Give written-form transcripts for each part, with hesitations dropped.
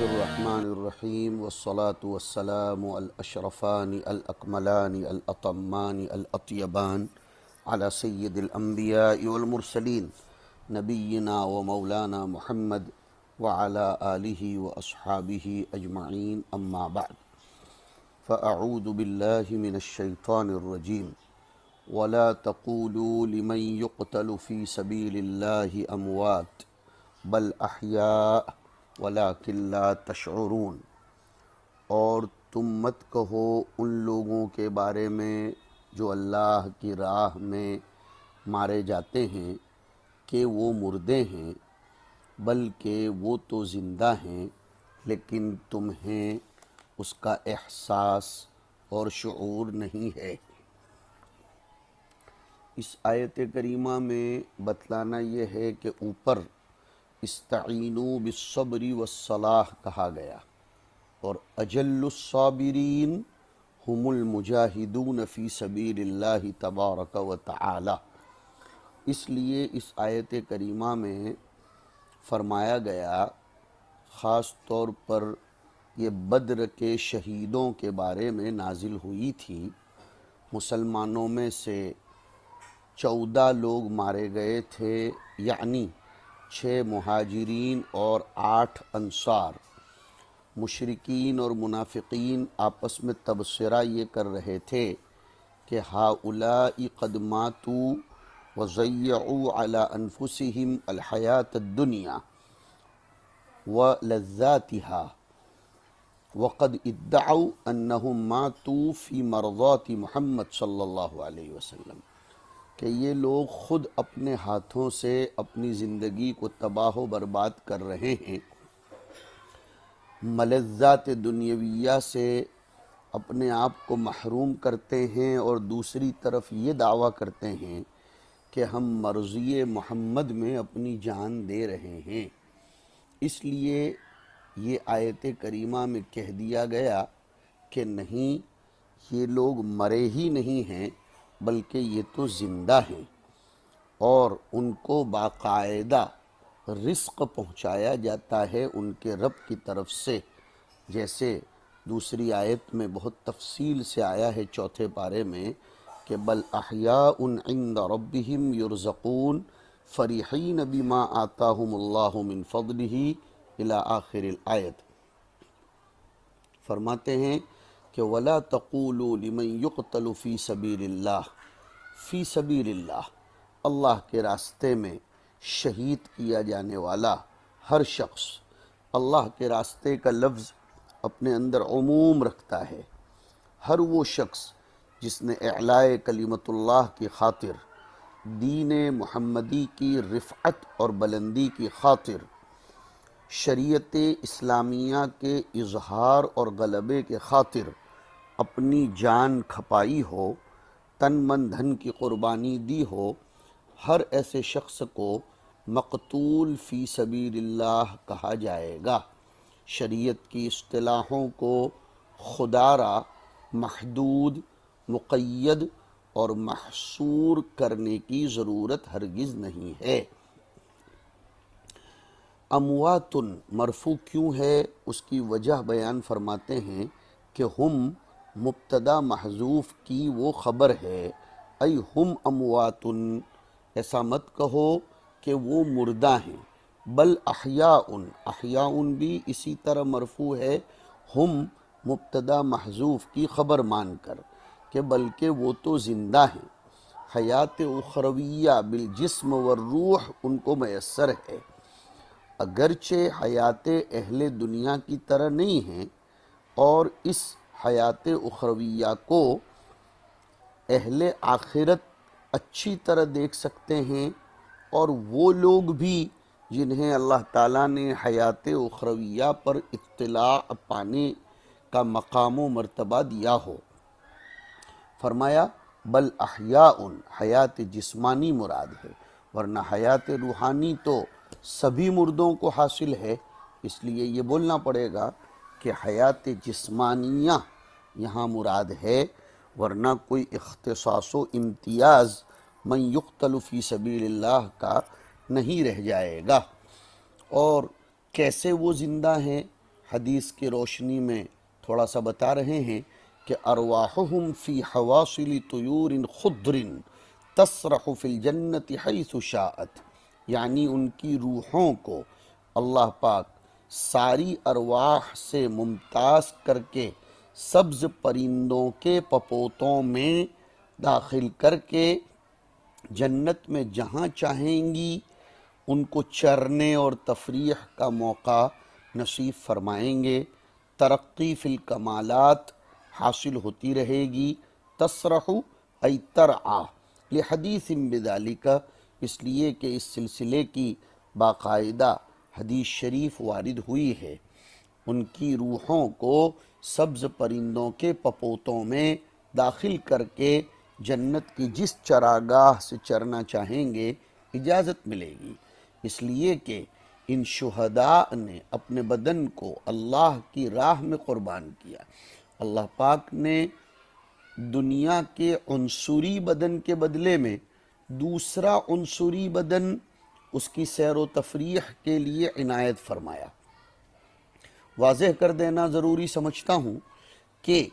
الرحمن الرحیم والصلاة والسلام الاشرفان الاکملان الاتمان الاطیبان علی سید الانبیاء والمرسلین نبینا و مولانا محمد وعلی آلہ واصحابہ اجمعین اما بعد فاعوذ باللہ من الشیطان الرجیم ولا تقولوا لمن يقتل في سبيل الله اموات بل احیاء ولیکن لا تشعرون، اور تم مت کہو ان لوگوں کے بارے میں جو اللہ کی راہ میں مارے جاتے ہیں کہ وہ مردے ہیں، بلکہ وہ تو زندہ ہیں لیکن تمہیں اس کا احساس اور شعور نہیں ہے۔ اس آیت کریمہ میں بتلانا یہ ہے کہ اوپر استعینوا بالصبر والصلاح کہا گیا، اور اجل الصابرین ہم المجاہدون فی سبیل اللہ تبارک و تعالی۔ اس لیے اس آیت کریمہ میں فرمایا گیا، خاص طور پر یہ بدر کے شہیدوں کے بارے میں نازل ہوئی تھی۔ مسلمانوں میں سے 14 لوگ مارے گئے تھے، یعنی 6 مہاجرین اور 8 انصار۔ مشرکین اور منافقین آپس میں تبصرہ یہ کر رہے تھے کہ ہؤلاء قد ماتوا وضیعوا علی انفسہم الحیاۃ الدنیا ولذاتها وقد ادعوا انہم ماتوا فی مرضات محمد صلی اللہ علیہ وسلم، کہ یہ لوگ خود اپنے ہاتھوں سے اپنی زندگی کو تباہ و برباد کر رہے ہیں، ملذات دنیاویہ سے اپنے آپ کو محروم کرتے ہیں، اور دوسری طرف یہ دعویٰ کرتے ہیں کہ ہم مرضی محمد میں اپنی جان دے رہے ہیں۔ اس لیے یہ آیت کریمہ میں کہہ دیا گیا کہ نہیں، یہ لوگ مرے ہی نہیں ہیں بلکہ یہ تو زندہ ہیں، اور ان کو باقاعدہ رزق پہنچایا جاتا ہے ان کے رب کی طرف سے، جیسے دوسری آیت میں بہت تفصیل سے آیا ہے 4 پارے میں کہ بل احیاء عند ربہم یرزقون فرحین بما آتاہم اللہ من فضلہ الی آخر الآیت۔ فرماتے ہیں کہ وَلَا تَقُولُوا لِمَن يُقْتَلُ فِي سَبِيلِ اللَّهِ، فی سبیل اللہ، اللہ کے راستے میں شہید کیا جانے والا ہر شخص۔ اللہ کے راستے کا لفظ اپنے اندر عموم رکھتا ہے۔ ہر وہ شخص جس نے اعلاء کلمت اللہ کی خاطر، دین محمدی کی رفعت اور بلندی کی خاطر، شریعت اسلامیہ کے اظہار اور غلبے کے خاطر اپنی جان کھپائی ہو، تن من دھن کی قربانی دی ہو، ہر ایسے شخص کو مقتول فی سبیل اللہ کہا جائے گا۔ شریعت کی اصطلاحوں کو خودارا، محدود، مقید اور محصور کرنے کی ضرورت ہرگز نہیں ہے۔ اموات مرفوع کیوں ہے، اس کی وجہ بیان فرماتے ہیں کہ ہم مبتدا محذوف کی وہ خبر ہے، ای ہم اموات، ایسا مت کہو کہ وہ مردہ ہیں، بل احیاء، احیاء بھی اسی طرح مرفوع ہے ہم مبتدا محذوف کی خبر مان کر، کہ بلکہ وہ تو زندہ ہیں، حیات اخرویہ بالجسم والروح ان کو میسر ہے، اگرچہ حیات اہل دنیا کی طرح نہیں ہیں، اور اس حیات اخرویہ کو اہل آخرت اچھی طرح دیکھ سکتے ہیں، اور وہ لوگ بھی جنہیں اللہ تعالیٰ نے حیات اخرویہ پر اطلاع پانے کا مقام و مرتبہ دیا ہو۔ فرمایا بل احیاء، حیات جسمانی مراد ہے، ورنہ حیات روحانی تو سبھی مردوں کو حاصل ہے۔ اس لیے یہ بولنا پڑے گا کہ حیات جسمانیہ یہاں مراد ہے، ورنہ کوئی اختصاص و امتیاز من یقتل فی سبیل اللہ کا نہیں رہ جائے گا۔ اور کیسے وہ زندہ ہیں؟ حدیث کی روشنی میں تھوڑا سا بتا رہے ہیں کہ ارواحہم فی حواصل طیور خضر تسرح فی الجنت حیث شاءت، یعنی ان کی روحوں کو اللہ پاک ساری ارواح سے ممتاز کر کے سبز پرندوں کے پپوتوں میں داخل کر کے جنت میں جہاں چاہیں گی ان کو چرنے اور تفریح کا موقع نصیب فرمائیں گے۔ ترقی فی الکمالات حاصل ہوتی رہے گی۔ تسرح ای ترعا لحدیث بذالک، اس لیے کہ اس سلسلے کی باقاعدہ حدیث شریف وارد ہوئی ہے۔ ان کی روحوں کو سبز پرندوں کے پپوتوں میں داخل کر کے جنت کی جس چراگاہ سے چرنا چاہیں گے اجازت ملے گی، اس لیے کہ ان شہداء نے اپنے بدن کو اللہ کی راہ میں قربان کیا۔ اللہ پاک نے دنیا کے عنصری بدن کے بدلے میں دوسرا عنصری بدن اس کی سیر و تفریح کے لیے عنایت فرمایا۔ واضح کر دینا ضروری سمجھتا ہوں کہ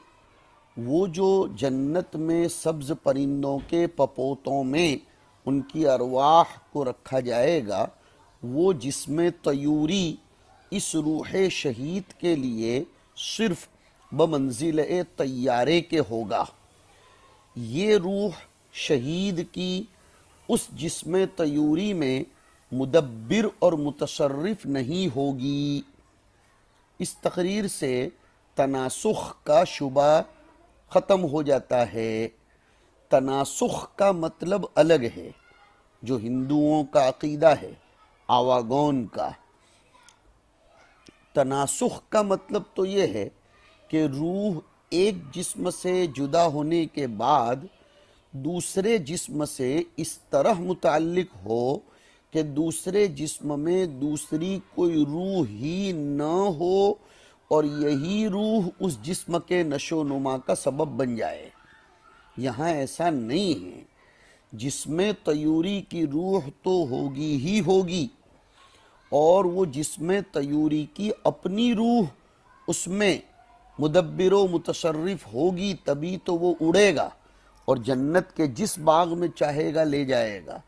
وہ جو جنت میں سبز پرندوں کے پپوتوں میں ان کی ارواح کو رکھا جائے گا، وہ جسم طیوری اس روح شہید کے لیے صرف بمنزل طیارے کے ہوگا۔ یہ روح شہید کی اس جسم طیوری میں مدبر اور متصرف نہیں ہوگی۔ اس تقریر سے تناسخ کا شبہ ختم ہو جاتا ہے۔ تناسخ کا مطلب الگ ہے، جو ہندوؤں کا عقیدہ ہے، آواگون کا۔ تناسخ کا مطلب تو یہ ہے کہ روح ایک جسم سے جدا ہونے کے بعد دوسرے جسم سے اس طرح متعلق ہو کہ دوسرے جسم میں دوسری کوئی روح ہی نہ ہو اور یہی روح اس جسم کے نشو و نما کا سبب بن جائے۔ یہاں ایسا نہیں ہے۔ جسم طیوری کی روح تو ہوگی ہی ہوگی، اور وہ جسم طیوری کی اپنی روح اس میں مدبر و متصرف ہوگی، تبھی تو وہ اڑے گا اور جنت کے جس باغ میں چاہے گا لے جائے گا۔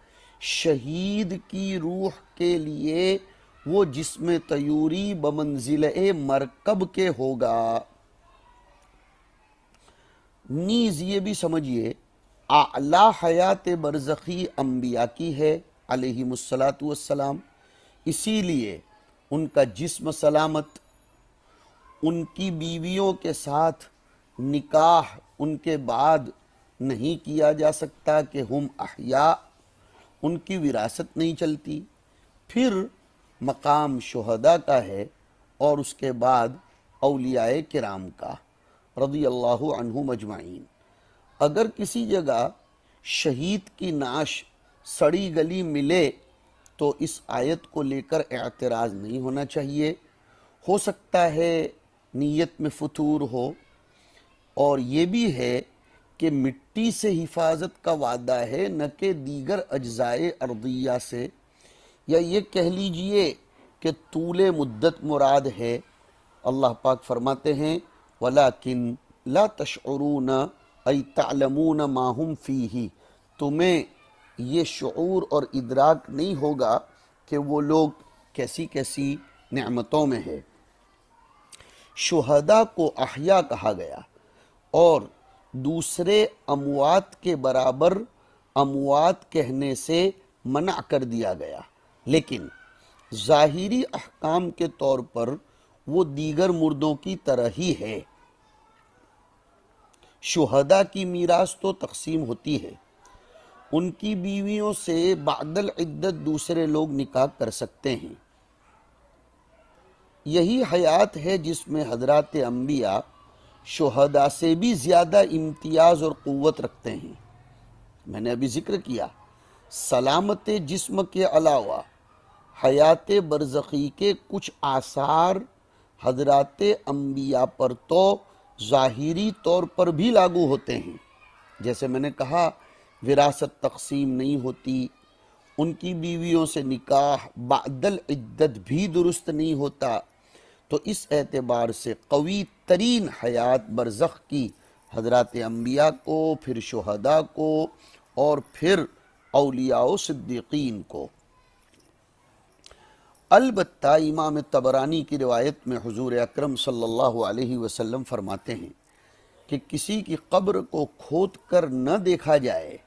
شہید کی روح کے لیے وہ جسم طیوری بمنزلہ مرکب کے ہوگا۔ نیز یہ بھی سمجھیے اعلی حیات برزخی انبیاء کی ہے علیہم السلام، اسی لیے ان کا جسم سلامت، ان کی بیویوں کے ساتھ نکاح ان کے بعد نہیں کیا جا سکتا کہ ہم احیاء، ان کی وراثت نہیں چلتی۔ پھر مقام شہداء کا ہے اور اس کے بعد اولیاء کرام کا رضی اللہ عنہم اجمعین۔ اگر کسی جگہ شہید کی نعش سڑی گلی ملے تو اس آیت کو لے کر اعتراض نہیں ہونا چاہیے۔ ہو سکتا ہے نیت میں فتور ہو، اور یہ بھی ہے کہ مٹی سے حفاظت کا وعدہ ہے نہ کہ دیگر اجزائے ارضیہ سے، یا یہ کہہ لیجئے کہ طول مدت مراد ہے۔ اللہ پاک فرماتے ہیں وَلَكِن لَا تَشْعُرُونَ أَيْ تَعْلَمُونَ مَا هُمْ فِيهِ، تمہیں یہ شعور اور ادراک نہیں ہوگا کہ وہ لوگ کیسی کیسی نعمتوں میں ہے۔ شہداء کو احیاء کہا گیا اور دوسرے اموات کے برابر اموات کہنے سے منع کر دیا گیا، لیکن ظاہری احکام کے طور پر وہ دیگر مردوں کی طرح ہی ہے۔ شہداء کی میراث تو تقسیم ہوتی ہے، ان کی بیویوں سے بعد العدت دوسرے لوگ نکاح کر سکتے ہیں۔ یہی حیات ہے جس میں حضرات انبیاء شہداء سے بھی زیادہ امتیاز اور قوت رکھتے ہیں۔ میں نے ابھی ذکر کیا سلامت جسم کے علاوہ حیات برزخی کے کچھ آثار حضرات انبیاء پر تو ظاہری طور پر بھی لاگو ہوتے ہیں۔ جیسے میں نے کہا وراثت تقسیم نہیں ہوتی، ان کی بیویوں سے نکاح بعد العدت بھی درست نہیں ہوتا، تو اس اعتبار سے قوی ترین حیات برزخ کی حضرات انبیاء کو، پھر شہداء کو، اور پھر اولیاء و صدیقین کو۔ البتہ امام طبرانی کی روایت میں حضور اکرم صلی اللہ علیہ وسلم فرماتے ہیں کہ کسی کی قبر کو کھود کر نہ دیکھا جائے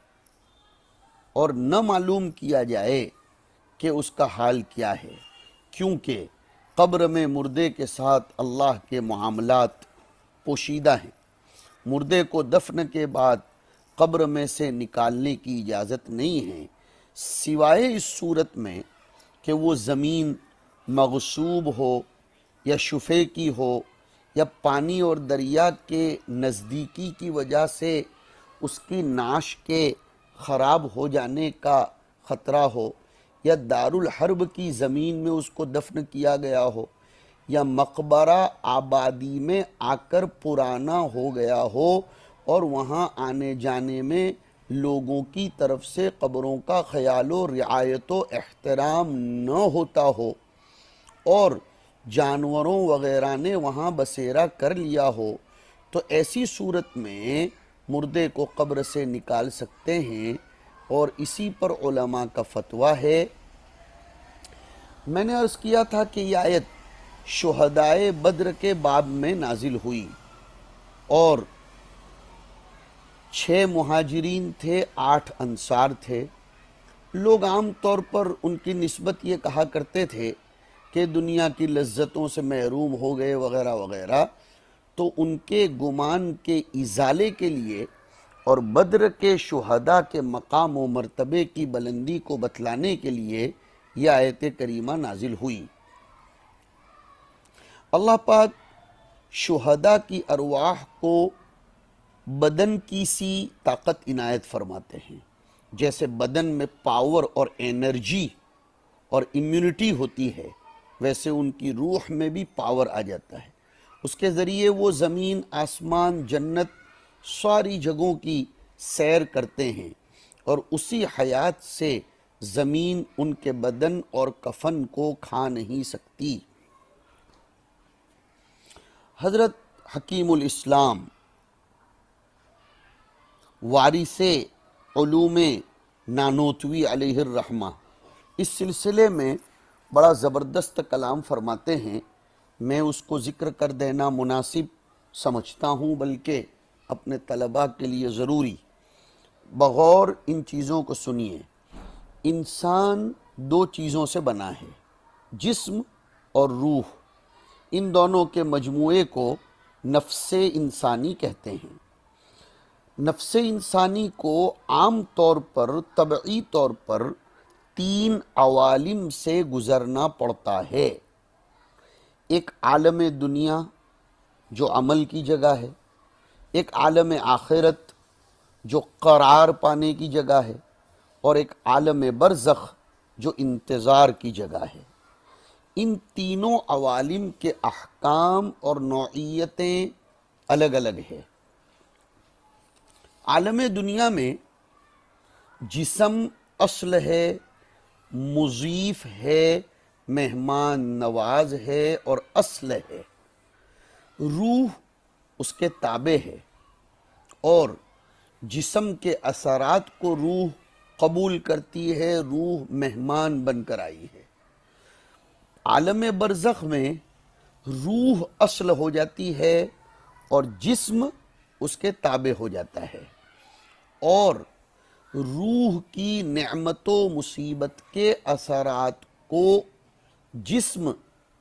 اور نہ معلوم کیا جائے کہ اس کا حال کیا ہے، کیونکہ قبر میں مردے کے ساتھ اللہ کے معاملات پوشیدہ ہیں۔ مردے کو دفن کے بعد قبر میں سے نکالنے کی اجازت نہیں ہے، سوائے اس صورت میں کہ وہ زمین مغصوب ہو یا شفے کی ہو، یا پانی اور دریا کے نزدیکی کی وجہ سے اس کی نعش کے خراب ہو جانے کا خطرہ ہو، یا دارالحرب کی زمین میں اس کو دفن کیا گیا ہو، یا مقبرہ آبادی میں آ کر پرانا ہو گیا ہو اور وہاں آنے جانے میں لوگوں کی طرف سے قبروں کا خیال و رعایت و احترام نہ ہوتا ہو، اور جانوروں وغیرہ نے وہاں بسیرا کر لیا ہو، تو ایسی صورت میں مردے کو قبر سے نکال سکتے ہیں، اور اسی پر علماء کا فتویٰ ہے۔ میں نے عرض کیا تھا کہ یہ آیت شہدائے بدر کے باب میں نازل ہوئی، اور 6 مہاجرین تھے، 8 انصار تھے۔ لوگ عام طور پر ان کی نسبت یہ کہا کرتے تھے کہ دنیا کی لذتوں سے محروم ہو گئے وغیرہ وغیرہ، تو ان کے گمان کے ازالے کے لیے اور بدر کے شہداء کے مقام و مرتبے کی بلندی کو بتلانے کے لیے یہ آیت کریمہ نازل ہوئی۔ اللہ پاک شہداء کی ارواح کو بدن کی سی طاقت عنایت فرماتے ہیں، جیسے بدن میں پاور اور انرجی اور امیونٹی ہوتی ہے، ویسے ان کی روح میں بھی پاور آ جاتا ہے۔ اس کے ذریعے وہ زمین، آسمان، جنت، ساری جگہوں کی سیر کرتے ہیں، اور اسی حیات سے زمین ان کے بدن اور کفن کو کھا نہیں سکتی۔ حضرت حکیم الاسلام وارث علوم نانوتوی علیہ الرحمہ اس سلسلے میں بڑا زبردست کلام فرماتے ہیں، میں اس کو ذکر کر دینا مناسب سمجھتا ہوں، بلکہ اپنے طلباء کے لیے ضروری۔ بغور ان چیزوں کو سنیے۔ انسان 2 چیزوں سے بنا ہے، جسم اور روح۔ ان دونوں کے مجموعے کو نفس انسانی کہتے ہیں۔ نفس انسانی کو عام طور پر، طبعی طور پر 3 عوالم سے گزرنا پڑتا ہے۔ ایک عالم دنیا جو عمل کی جگہ ہے، ایک عالم آخرت جو قرار پانے کی جگہ ہے، اور ایک عالم برزخ جو انتظار کی جگہ ہے۔ ان تینوں عوالم کے احکام اور نوعیتیں الگ الگ ہیں۔ عالم دنیا میں جسم اصل ہے، مضیف ہے، مہمان نواز ہے اور اصل ہے۔ روح اس کے تابع ہے، اور جسم کے اثرات کو روح قبول کرتی ہے، روح مہمان بن کر آئی ہے۔ عالم برزخ میں روح اصل ہو جاتی ہے اور جسم اس کے تابع ہو جاتا ہے، اور روح کی نعمت و مصیبت کے اثرات کو جسم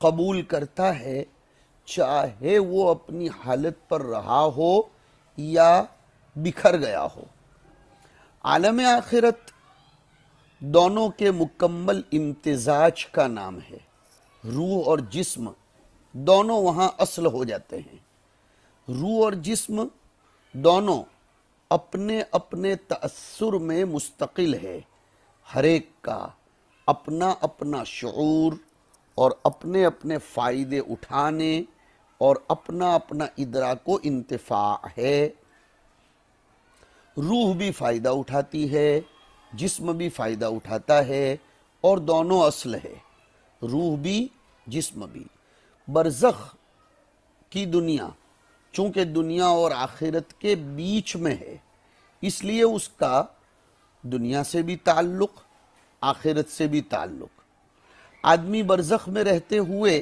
قبول کرتا ہے، چاہے وہ اپنی حالت پر رہا ہو یا بکھر گیا ہو۔ عالم آخرت دونوں کے مکمل امتزاج کا نام ہے۔ روح اور جسم دونوں وہاں اصل ہو جاتے ہیں۔ روح اور جسم دونوں اپنے اپنے تأثر میں مستقل ہے، ہر ایک کا اپنا اپنا شعور اور اپنے اپنے فائدے اٹھانے اور اپنا اپنا ادراک و انتفاع ہے۔ روح بھی فائدہ اٹھاتی ہے، جسم بھی فائدہ اٹھاتا ہے، اور دونوں اصل ہے، روح بھی جسم بھی۔ برزخ کی دنیا چونکہ دنیا اور آخرت کے بیچ میں ہے، اس لیے اس کا دنیا سے بھی تعلق، آخرت سے بھی تعلق۔ آدمی برزخ میں رہتے ہوئے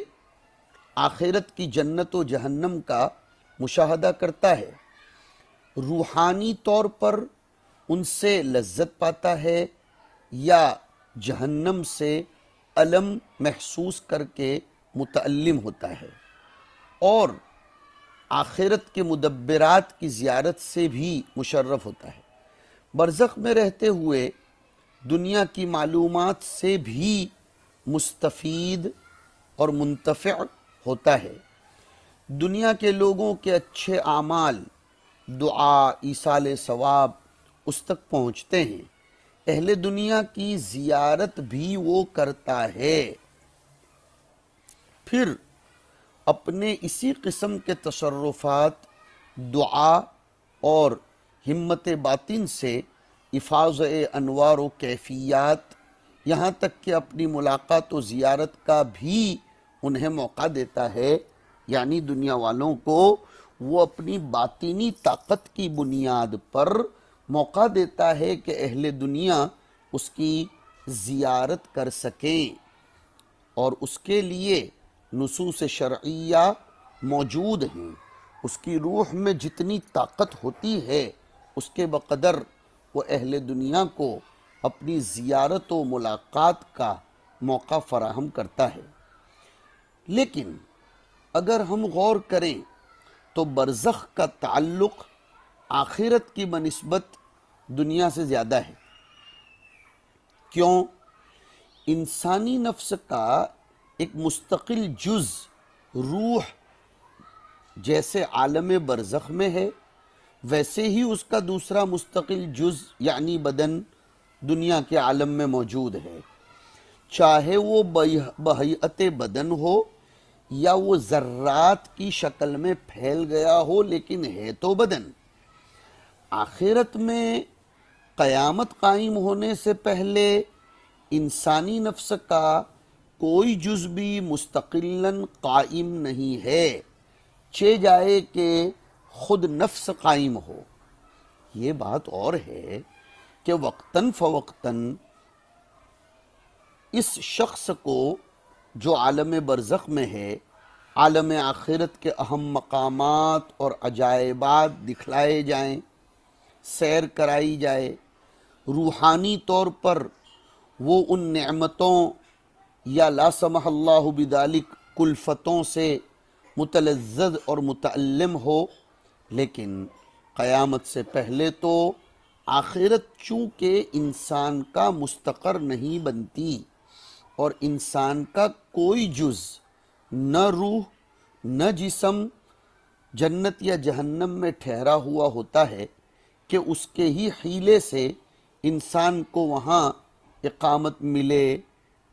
آخرت کی جنت و جہنم کا مشاہدہ کرتا ہے، روحانی طور پر ان سے لذت پاتا ہے یا جہنم سے الم محسوس کر کے متألم ہوتا ہے، اور آخرت کے مدبرات کی زیارت سے بھی مشرف ہوتا ہے۔ برزخ میں رہتے ہوئے دنیا کی معلومات سے بھی مستفید اور منتفع ہوتا ہے، دنیا کے لوگوں کے اچھے اعمال، دعا، ایصال ثواب اس تک پہنچتے ہیں، اہل دنیا کی زیارت بھی وہ کرتا ہے۔ پھر اپنے اسی قسم کے تصرفات، دعا اور ہمت باطن سے افاض انوار و کیفیات، یہاں تک کہ اپنی ملاقات و زیارت کا بھی انہیں موقع دیتا ہے، یعنی دنیا والوں کو وہ اپنی باطنی طاقت کی بنیاد پر موقع دیتا ہے کہ اہل دنیا اس کی زیارت کر سکیں، اور اس کے لیے نصوص شرعیہ موجود ہیں۔ اس کی روح میں جتنی طاقت ہوتی ہے اس کے بقدر وہ اہل دنیا کو اپنی زیارت و ملاقات کا موقع فراہم کرتا ہے۔ لیکن اگر ہم غور کریں تو برزخ کا تعلق آخرت کی بنسبت دنیا سے زیادہ ہے۔ کیوں؟ انسانی نفس کا ایک مستقل جز روح جیسے عالم برزخ میں ہے، ویسے ہی اس کا دوسرا مستقل جز یعنی بدن دنیا کے عالم میں موجود ہے، چاہے وہ بہیئت بدن ہو یا وہ ذرات کی شکل میں پھیل گیا ہو، لیکن ہے تو بدن۔ آخرت میں قیامت قائم ہونے سے پہلے انسانی نفس کا کوئی جز بھی مستقلاً قائم نہیں ہے، چہ جائے کہ خود نفس قائم ہو۔ یہ بات اور ہے کہ وقتاً فوقتاً اس شخص کو جو عالم برزخ میں ہے، عالم آخرت کے اہم مقامات اور عجائبات دکھلائے جائیں، سیر کرائی جائے، روحانی طور پر وہ ان نعمتوں یا لا سمح اللہ بذالک کلفتوں سے متلذذ اور متألم ہو۔ لیکن قیامت سے پہلے تو آخرت چونکہ انسان کا مستقر نہیں بنتی، اور انسان کا کوئی جز نہ روح نہ جسم جنت یا جہنم میں ٹھہرا ہوا ہوتا ہے کہ اس کے ہی حیلے سے انسان کو وہاں اقامت ملے،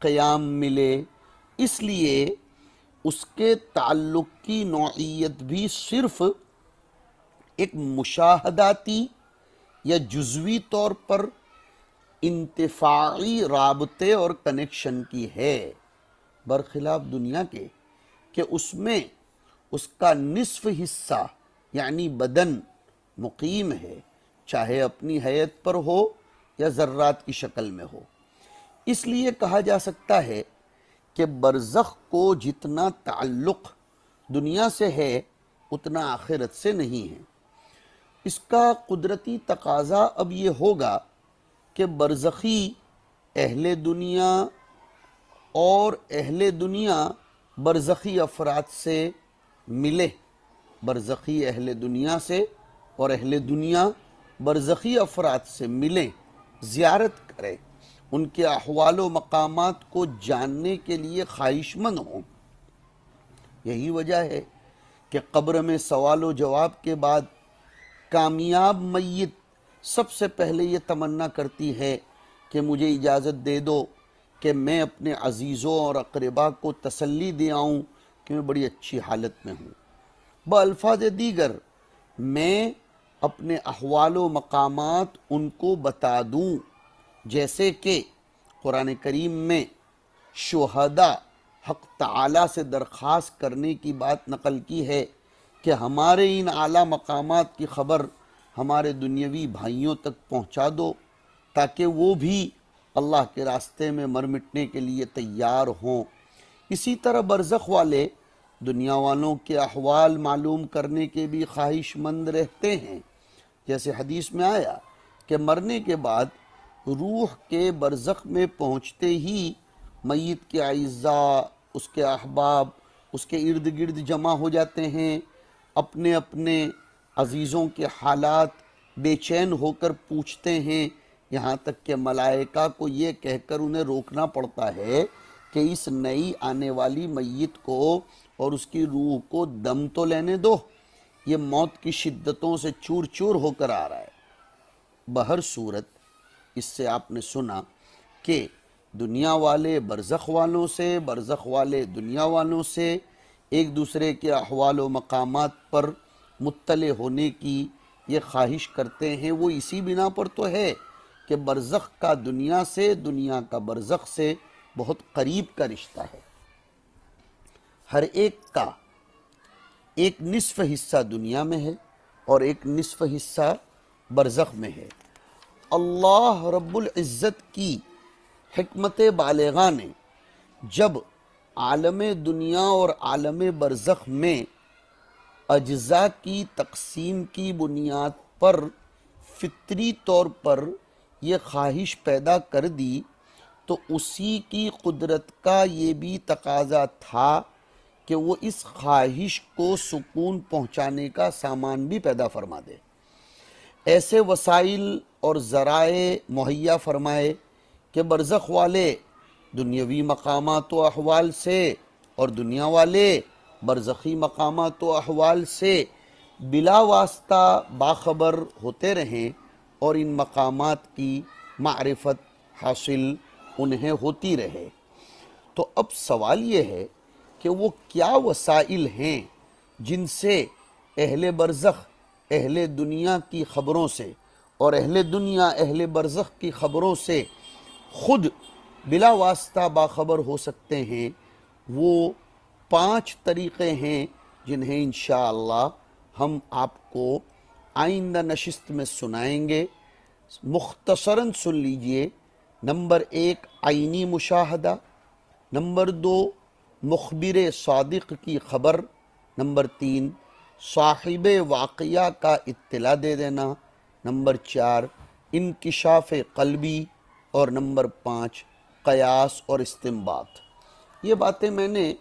قیام ملے۔ اس لیے اس کے تعلق کی نوعیت بھی صرف ایک مشاہداتی یا جزوی طور پر انتفاعی رابطے اور کنیکشن کی ہے، برخلاف دنیا کے کہ اس میں اس کا نصف حصہ یعنی بدن مقیم ہے، چاہے اپنی حیت پر ہو یا ذرات کی شکل میں ہو۔ اس لیے کہا جا سکتا ہے کہ برزخ کو جتنا تعلق دنیا سے ہے اتنا آخرت سے نہیں ہے۔ اس کا قدرتی تقاضا اب یہ ہوگا کہ برزخی اہل دنیا اور اہل دنیا برزخی افراد سے ملے، برزخی اہل دنیا سے اور اہل دنیا برزخی افراد سے ملیں، زیارت کریں، ان کے احوال و مقامات کو جاننے کے لیے خواہش مند ہوں۔ یہی وجہ ہے کہ قبر میں سوال و جواب کے بعد کامیاب میت سب سے پہلے یہ تمنا کرتی ہے کہ مجھے اجازت دے دو کہ میں اپنے عزیزوں اور اقربا کو تسلی دے آؤں کہ میں بڑی اچھی حالت میں ہوں۔ بالفاظ دیگر میں اپنے احوال و مقامات ان کو بتا دوں، جیسے کہ قرآن کریم میں شہداء حق تعالیٰ سے درخواست کرنے کی بات نقل کی ہے کہ ہمارے ان اعلیٰ مقامات کی خبر ہمارے دنیاوی بھائیوں تک پہنچا دو تاکہ وہ بھی اللہ کے راستے میں مر مٹنے کے لیے تیار ہوں۔ اسی طرح برزخ والے دنیا والوں کے احوال معلوم کرنے کے بھی خواہش مند رہتے ہیں، جیسے حدیث میں آیا کہ مرنے کے بعد روح کے برزخ میں پہنچتے ہی میت کے اعزاء، اس کے احباب اس کے ارد گرد جمع ہو جاتے ہیں، اپنے اپنے عزیزوں کے حالات بے چین ہو کر پوچھتے ہیں، یہاں تک کہ ملائکہ کو یہ کہہ کر انہیں روکنا پڑتا ہے کہ اس نئی آنے والی میت کو اور اس کی روح کو دم تو لینے دو، یہ موت کی شدتوں سے چور چور ہو کر آ رہا ہے۔ بہر صورت اس سے آپ نے سنا کہ دنیا والے برزخ والوں سے، برزخ والے دنیا والوں سے ایک دوسرے کے احوال و مقامات پر مطلع ہونے کی یہ خواہش کرتے ہیں۔ وہ اسی بنا پر تو ہے کہ برزخ کا دنیا سے، دنیا کا برزخ سے بہت قریب کا رشتہ ہے۔ ہر ایک کا ایک نصف حصہ دنیا میں ہے اور ایک نصف حصہ برزخ میں ہے۔ اللہ رب العزت کی حکمت بالغہ نے جب عالم دنیا اور عالم برزخ میں اجزاء کی تقسیم کی بنیاد پر فطری طور پر یہ خواہش پیدا کر دی تو اسی کی قدرت کا یہ بھی تقاضا تھا کہ وہ اس خواہش کو سکون پہنچانے کا سامان بھی پیدا فرما دے، ایسے وسائل اور ذرائع مہیا فرمائے کہ برزخ والے دنیاوی مقامات و احوال سے اور دنیا والے برزخی مقامات و احوال سے بلا واسطہ باخبر ہوتے رہیں اور ان مقامات کی معرفت حاصل انہیں ہوتی رہے۔ تو اب سوال یہ ہے کہ وہ کیا وسائل ہیں جن سے اہل برزخ اہل دنیا کی خبروں سے اور اہل دنیا اہل برزخ کی خبروں سے خود بلا واسطہ باخبر ہو سکتے ہیں۔ وہ 5 طریقے ہیں جنہیں انشاءاللہ ہم آپ کو آئندہ نشست میں سنائیں گے۔ مختصراً سن لیجئے۔ نمبر 1 عینی مشاہدہ، نمبر 2 مخبر صادق کی خبر، نمبر 3 صاحب واقعہ کا اطلاع دے دینا، نمبر 4 انکشاف قلبی، اور نمبر 5 قیاس اور استنباط۔ یہ باتیں میں نے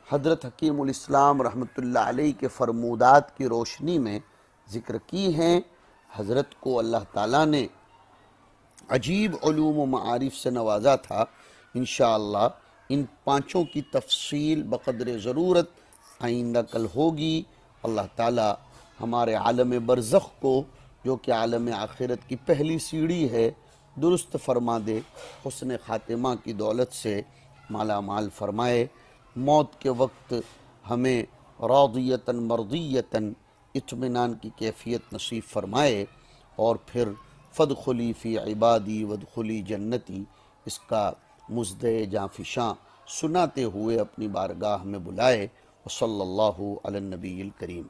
حضرت حکیم الاسلام رحمۃ اللہ علیہ کے فرمودات کی روشنی میں ذکر کی ہیں۔ حضرت کو اللہ تعالیٰ نے عجیب علوم و معارف سے نوازا تھا۔ انشاءاللہ ان 5 کی تفصیل بقدر ضرورت آئندہ کل ہوگی۔ اللہ تعالیٰ ہمارے عالم برزخ کو، جو کہ عالم آخرت کی پہلی سیڑھی ہے، درست فرما دے، حسن خاتمہ کی دولت سے مالا مال فرمائے۔ موت کے وقت ہمیں راضیتاً مرضیتاً اطمینان کی کیفیت نصیب فرمائے، اور پھر فادخلی فی عبادی وادخلی جنتی اس کا مژدہ جاں فشاں سناتے ہوئے اپنی بارگاہ میں بلائے۔ وصلی اللہ علی النبی الکریم۔